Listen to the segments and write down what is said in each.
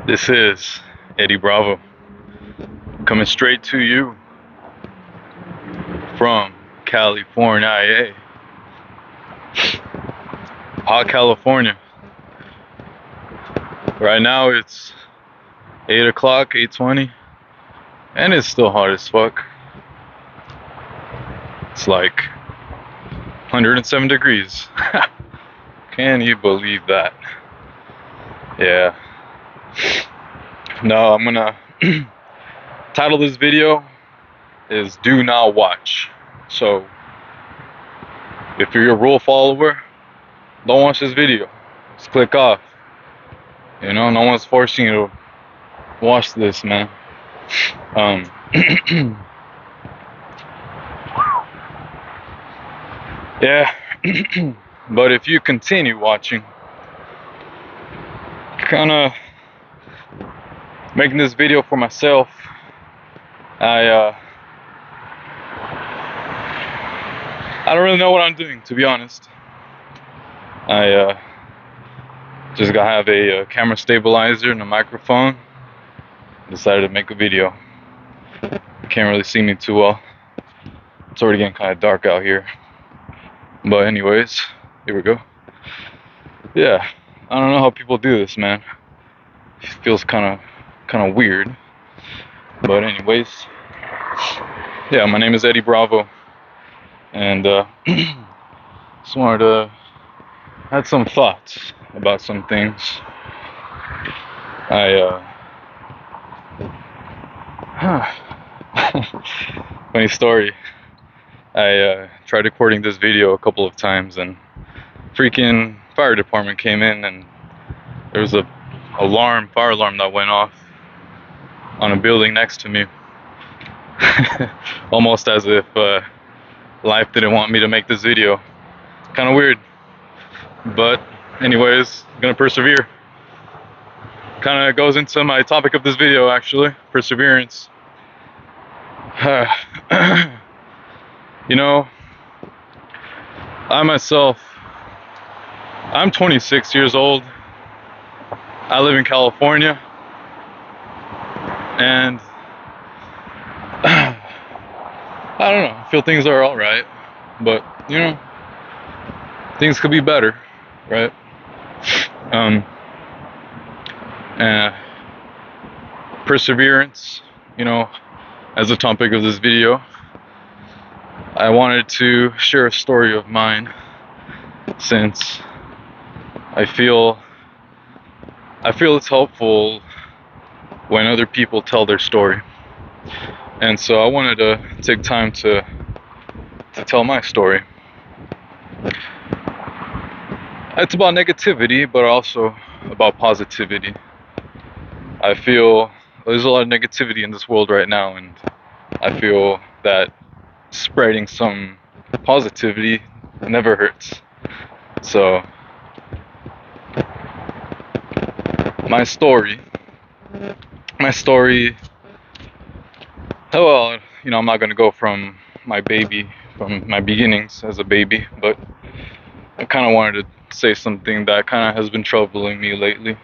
This is Eddie Bravo coming straight to you from California, hot California. Right now it's 8 o'clock, 8:20, and it's still hot as fuck. It's like 107 degrees. Can you believe that? Yeah. No, I'm gonna title this video is Do Not Watch. So if you're a rule follower, don't watch this video. Just click off. You know, no one's forcing you to watch this, man. Yeah. But if you continue watching, kind of making this video for myself, I don't really know what I'm doing, to be honest. I just gotta have a camera stabilizer and a microphone. Decided to make a video. Can't really see me too well. It's already getting kind of dark out here. But anyways, here we go. Yeah, I don't know how people do this, man. It feels kind of weird. But anyways, yeah, my name is Eddie Bravo, and just wanted to had some thoughts about some things. Funny story. I tried recording this video a couple of times, and freaking fire department came in, and there was a fire alarm that went off on a building next to me. Almost as if life didn't want me to make this video. Kind of weird, but anyways, gonna persevere. Kind of goes into my topic of this video, actually, perseverance. You know, I myself, I'm 26 years old. I live in California, and I don't know, I feel things are alright, but you know, things could be better, right? Perseverance, you know, as the topic of this video, I wanted to share a story of mine, since I feel it's helpful when other people tell their story. And so I wanted to take time to tell my story. It's about negativity, but also about positivity. I feel there's a lot of negativity in this world right now, and I feel that spreading some positivity never hurts. So my story, well, you know, I'm not gonna go from my beginnings as a baby, but I kind of wanted to say something that kind of has been troubling me lately,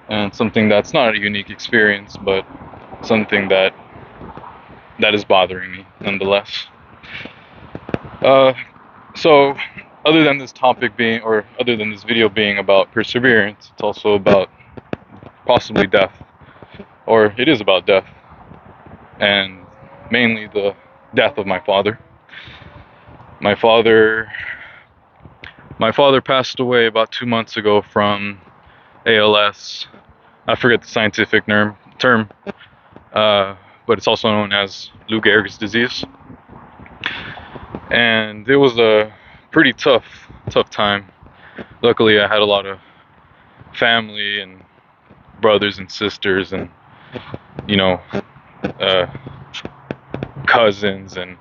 and something that's not a unique experience, but something that is bothering me nonetheless. So other than this video being about perseverance, it's also about possibly death, or it is about death, and mainly the death of my father. My father passed away about 2 months ago from ALS. I forget the scientific term, but it's also known as Lou Gehrig's disease. And it was a pretty tough time. Luckily, I had a lot of family and brothers and sisters, and you know, cousins and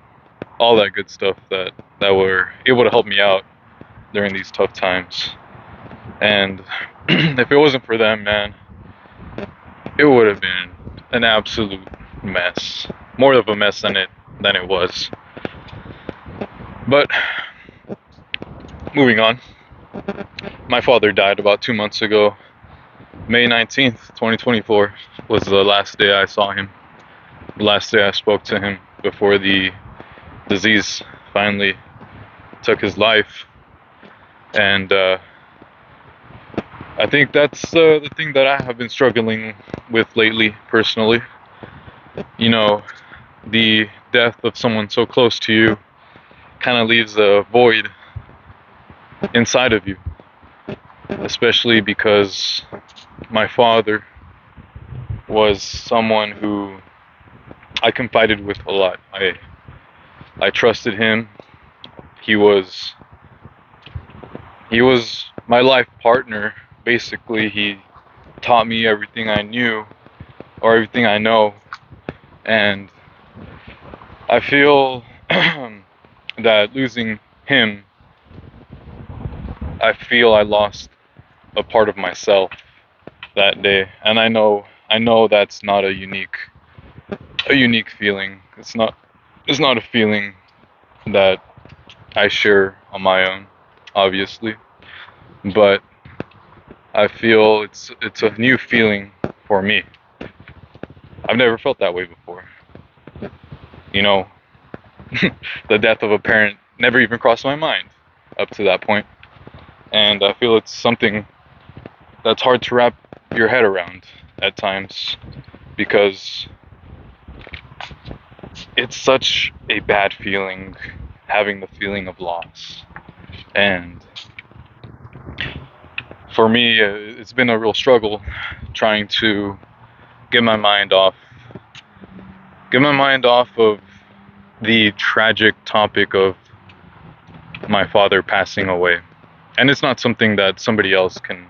all that good stuff that were able to help me out during these tough times. And if it wasn't for them, man, it would have been an absolute mess. More of a mess than it was. But moving on, my father died about 2 months ago, May 19th, 2024 was the last day I saw him. The last day I spoke to him before the disease finally took his life. And I think that's the thing that I have been struggling with lately, personally. You know, the death of someone so close to you kind of leaves a void inside of you, especially because my father was someone who I confided with a lot. I trusted him. He was my life partner. Basically, he taught me everything I knew or everything I know, and I feel that losing him, I feel I lost a part of myself that day. And I know that's not a unique feeling. It's not a feeling that I share on my own, obviously, but I feel it's a new feeling for me. I've never felt that way before. You know, the death of a parent never even crossed my mind up to that point. And I feel it's something that's hard to wrap your head around at times, because it's such a bad feeling, having the feeling of loss. And for me, it's been a real struggle trying to get my mind off of the tragic topic of my father passing away. And it's not something that somebody else can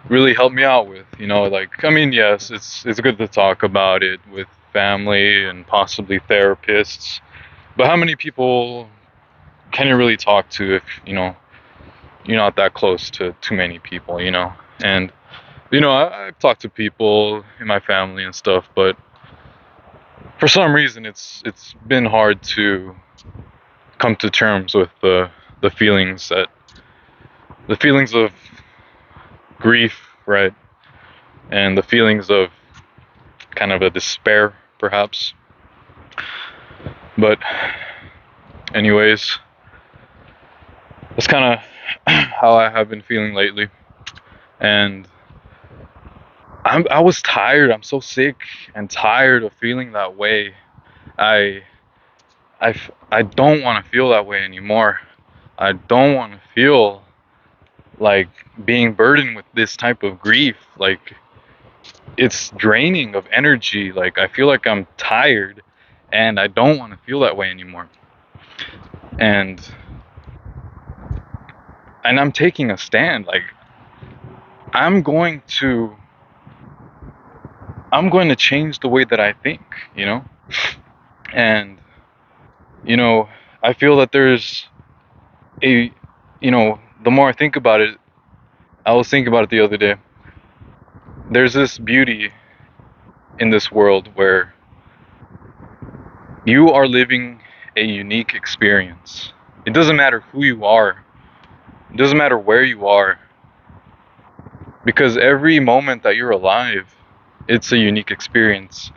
really help me out with, you know. Like, I mean, yes, it's good to talk about it with family and possibly therapists, but how many people can you really talk to if, you know, you're not that close to too many people, you know? And, you know, I've talked to people in my family and stuff, but for some reason it's been hard to come to terms with the feelings of grief, right? And the feelings of kind of a despair, perhaps. But anyways, that's kind of how I have been feeling lately. And I was tired. I'm so sick and tired of feeling that way. I I don't want to feel that way anymore. I don't want to feel like being burdened with this type of grief. Like, it's draining of energy. Like, I feel like I'm tired and I don't want to feel that way anymore. And I'm taking a stand. Like, I'm going to change the way that I think, you know? And, you know, I feel that there's a, you know, the more I think about it, I was thinking about it the other day. There's this beauty in this world where you are living a unique experience. It doesn't matter who you are, it doesn't matter where you are, because every moment that you're alive, it's a unique experience.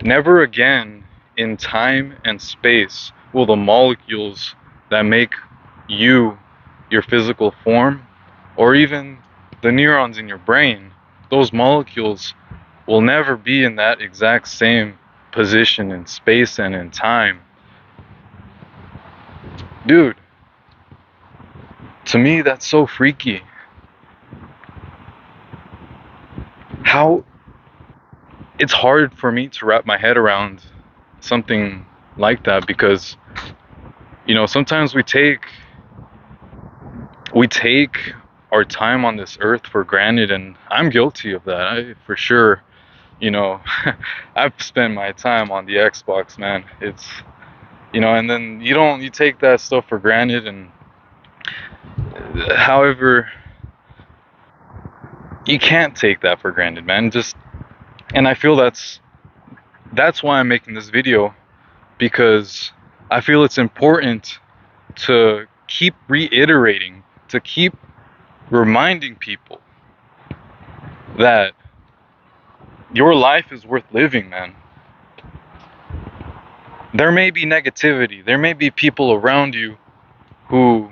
Never again in time and space will the molecules that make you, your physical form, or even the neurons in your brain, those molecules will never be in that exact same position in space and in time. Dude, to me that's so freaky. How it's hard for me to wrap my head around something like that, because, you know, sometimes we take our time on this earth for granted, and I'm guilty of that. I for sure, you know, I've spent my time on the Xbox, man. It's, you know, and then you take that stuff for granted. And however, you can't take that for granted, man. And I feel that's why I'm making this video, because I feel it's important to keep reiterating, to keep reminding people that your life is worth living, man. There may be negativity, there may be people around you who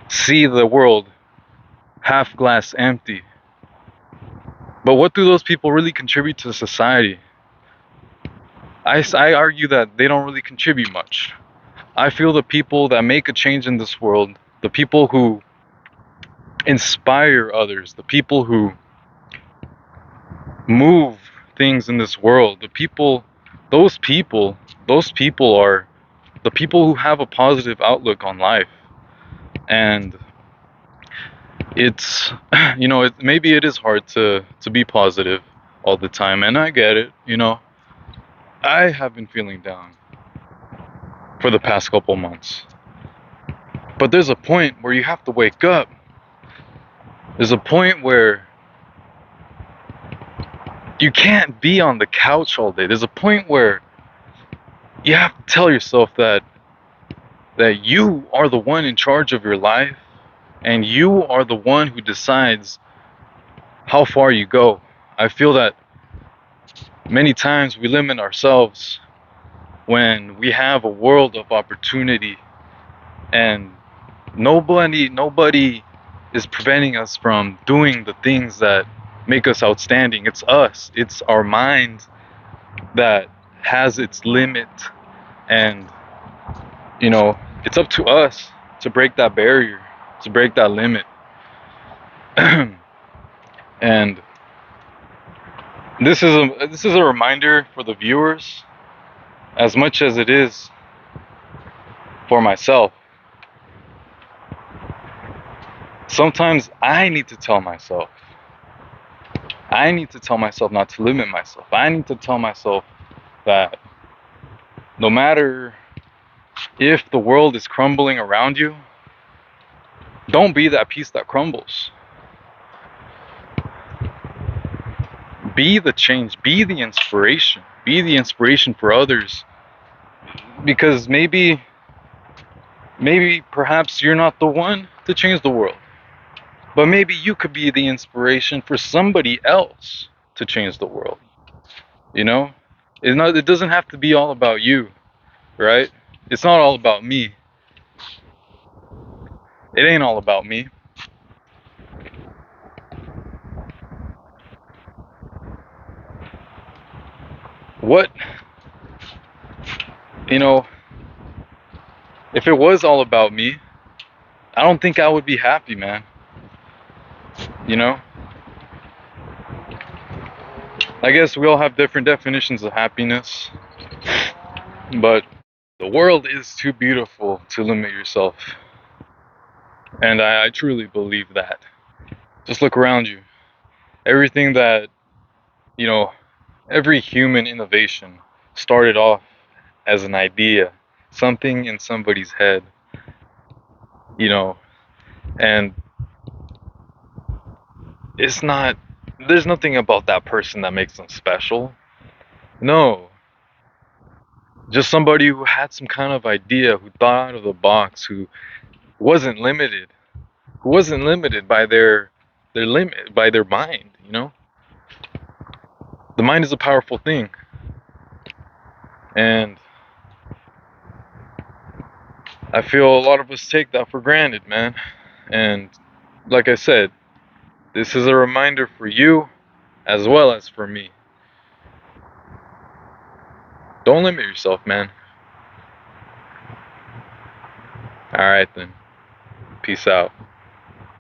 see the world half glass empty. But what do those people really contribute to society? I argue that they don't really contribute much. I feel the people that make a change in this world, the people who inspire others, the people who move things in this world, those people, those people are the people who have a positive outlook on life. And it's, maybe it is hard to be positive all the time, and I get it. I have been feeling down for the past couple months, but there's a point where you have to wake up. There's a point where you can't be on the couch all day. There's a point where you have to tell yourself that you are the one in charge of your life, and you are the one who decides how far you go. I feel that many times we limit ourselves when we have a world of opportunity, and nobody is preventing us from doing the things that make us outstanding. It's us. It's our mind that has its limit, and it's up to us to break that barrier, to break that limit. And this is a reminder for the viewers as much as it is for myself. Sometimes I need to tell myself not to limit myself. I need to tell myself that no matter if the world is crumbling around you, don't be that piece that crumbles. Be the change, be the inspiration for others. Because maybe perhaps you're not the one to change the world, but maybe you could be the inspiration for somebody else to change the world. It doesn't have to be all about you, right? It's not all about me. It ain't all about me. What, if it was all about me, I don't think I would be happy, man. I guess we all have different definitions of happiness, but the world is too beautiful to limit yourself. And I truly believe that. Just look around you. Everything that, every human innovation started off as an idea, something in somebody's head, and there's nothing about that person that makes them special. No. Just somebody who had some kind of idea, who thought out of the box, who wasn't limited, by their limit, by their mind. The mind is a powerful thing, and I feel a lot of us take that for granted, man. And like I said, this is a reminder for you as well as for me. Don't limit yourself, man. Alright then. Peace out.